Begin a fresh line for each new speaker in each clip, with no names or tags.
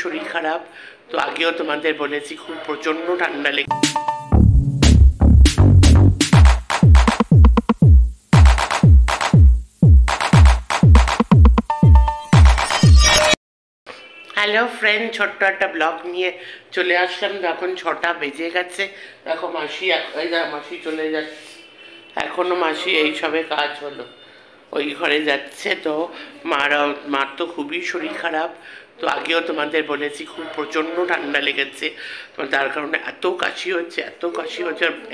শরীর খারাপ। তো আগেও তোমাদের বলেছি খুব প্রচণ্ড ঠান্ডা লেগে। হ্যালো ফ্রেন্ড, ছোট্ট একটা ব্লগ নিয়ে চলে আসলাম। এখন 6টা বেজে গেছে। দেখো মাসি মাসি চলে যাচ্ছে, এখনো মাসি এই সবে কাজ হলো, ওই ঘরে যাচ্ছে। তো মার তো খুবই শরীর খারাপ। তো আগেও তোমাদের বলেছি খুব প্রচণ্ড ঠান্ডা লেগেছে, তো তার কারণে এত কাশি হচ্ছে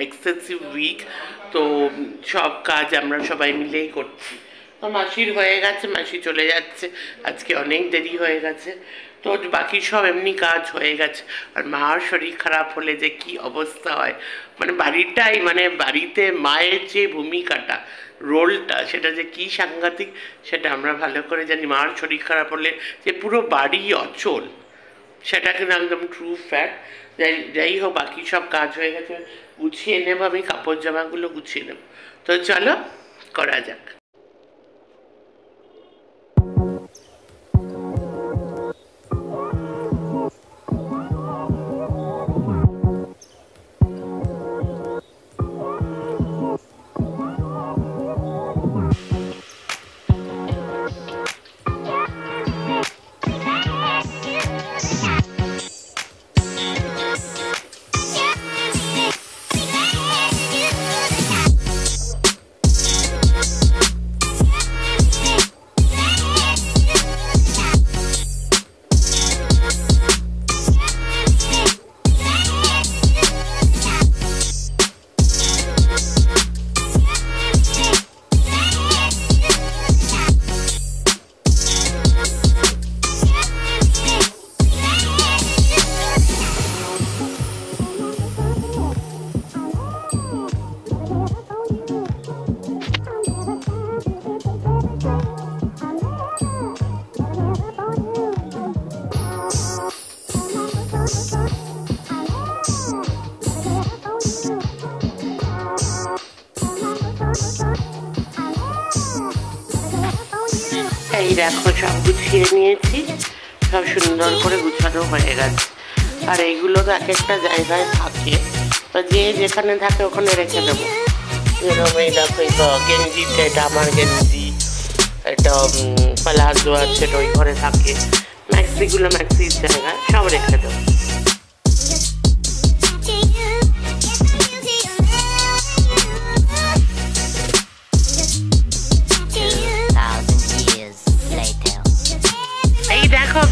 এক্সেসিভ উইক। তো সব কাজ আমরা সবাই মিলেই করছি। তো মাসির হয়ে গেছে, মাসি চলে যাচ্ছে, আজকে অনেক দেরি হয়ে গেছে। তো বাকি সব এমনি কাজ হয়ে গেছে। আর মার শরীর খারাপ হলে যে কি অবস্থা হয়, মানে বাড়িতে মায়ের যে ভূমিকাটা, রোলটা, সেটা যে কি সাংঘাতিক সেটা আমরা ভালো করে জানি। মার শরীর খারাপ হলে যে পুরো বাড়ি অচল, সেটা কিন্তু একদম ট্রু ফ্যাক্ট। যাই হোক, বাকি সব কাজ হয়ে গেছে, গুছিয়ে নেব, আমি কাপড় জামাগুলো গুছিয়ে নেব। তো চলো করা যাক। এই দেখো, সব গুছিয়ে নিয়েছি, সব সুন্দর করে গুছানো হয়ে গেছে। আর এইগুলো তো এক একটা জায়গায় থাকে, তো যে যেখানে থাকে ওখানে রেখে দেবো। এরকম এই দেখো, এই তো গেঞ্জিটা, এটা আমার গেঞ্জি, এটা প্লাজো আছে, এটা ওই ঘরে থাকে। ম্যাক্সিগুলো ম্যাক্সির জায়গায় সব রেখে দেবো।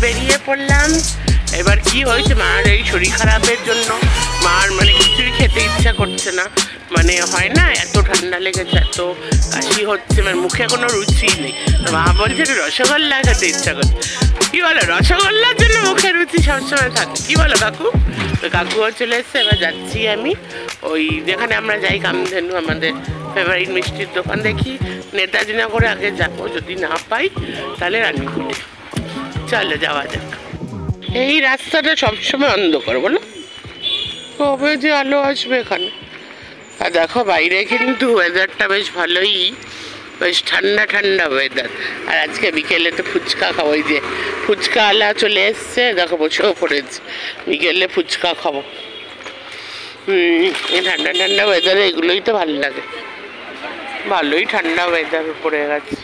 বেরিয়ে পড়লাম। এবার কি হয়েছে, মার এই শরীর খারাপের জন্য মার কিছুই খেতে ইচ্ছা করছে না। হয় না, এত ঠান্ডা লেগেছে, এত কাশি হচ্ছে, মুখে কোনো রুচি নেই। মা বলছে রসগোল্লা খেতে ইচ্ছা করছে। কি বলো, রসগোল্লার জন্য মুখে রুচি সবসময় থাকে, কি বলো কাকু? তো কাকুও চলে এসছে। এবার যাচ্ছি আমি ওই যেখানে আমরা যাই, কামধেনু, আমাদের ফেভারিট মিষ্টির দোকান। দেখি নেতাজি নগরে আগে যাবো, যদি না পাই তাহলে রানীপুরে। চলো যাওয়া যাক। এই রাস্তাটা সবসময় অন্ধকার, বলো, কবে যে আলো আসবে এখানে। আর দেখো বাইরে কিন্তু ওয়েদারটা বেশ ভালোই, বেশ ঠান্ডা ঠান্ডা ওয়েদার। আর আজকে বিকেলে তো ফুচকা খাবো, ওই যে ফুচকা আলা চলে এসছে, দেখো বসেও পড়েছে, বিকেলে ফুচকা খাবো। এই ঠান্ডা ঠান্ডা ওয়েদারে এগুলোই তো ভালো লাগে, ভালোই ঠান্ডা ওয়েদার পড়ে গেছে।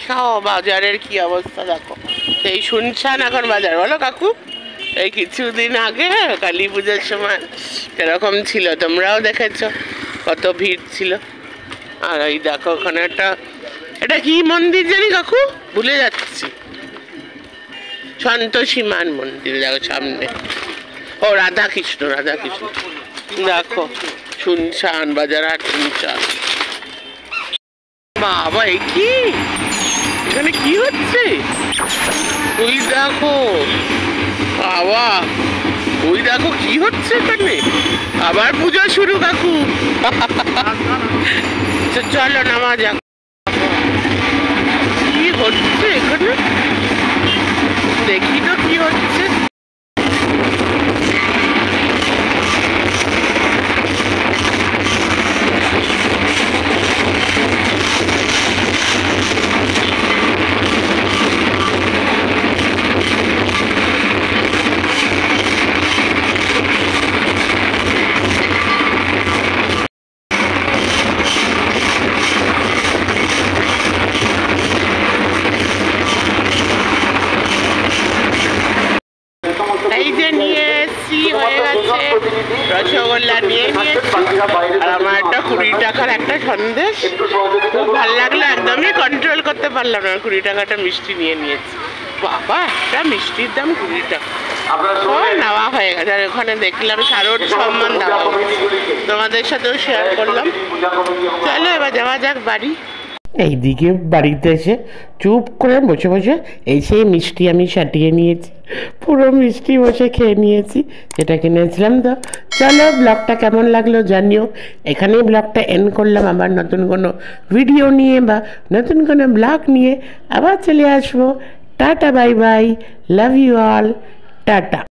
খাও, বাজারের কি অবস্থা দেখো, এই শুনছান এখন বাজার, বলো কাকু? এই কিছুদিন আগে কালী পুজোর সময় এরকম ছিল, তোমরাও দেখেছো কত ভিড় ছিল। আর এই দেখো ওখানে এটা কি মন্দির জানি কাকু, ভুলে যাচ্ছি। সন্তোষী মার মন্দির, দেখো সামনে। ও রাধাকৃষ্ণ, দেখো শুনছান বাজার, আর শুনছান। বাবা, এ কি, এখানে কি হচ্ছে? ওই দেখো বাবা, ওই দেখো কি হচ্ছে এখানে, আবার পূজা শুরু কাকু। চলো নামা যাক, কি হচ্ছে এখানে দেখি তো কি হচ্ছে। রসগোল্লা নিয়ে নিয়েছি আর আমার একটা 20 টাকার একটা সন্দেশ। খুব ভালো লাগলো, একদমই কন্ট্রোল করতে পারলাম না। 20 টাকাটা মিষ্টি নিয়ে নিয়েছি। বাবা, একটা মিষ্টির দাম 20 টাকা। নেওয়া হয়ে গেছে। আর ওখানে দেখলাম শারদ সম্মান দেওয়া হচ্ছে, তোমাদের সাথেও শেয়ার করলাম। চলো এবার যাওয়া যাক বাড়ি। এইদিকে বাড়িতে এসে চুপ করে বসে বসে এই সেই মিষ্টি আমি সাটিয়ে নিয়েছি, পুরো মিষ্টি বসে খেয়ে নিয়েছি, যেটা কিনেছিলাম। তো চলো, ব্লগটা কেমন লাগলো জানিও। এখানেই ব্লগটা এন্ড করলাম। আবার নতুন কোনো ভিডিও নিয়ে বা নতুন কোনো ব্লগ নিয়ে আবার চলে আসবো। Tata, bye bye, love you all, tata.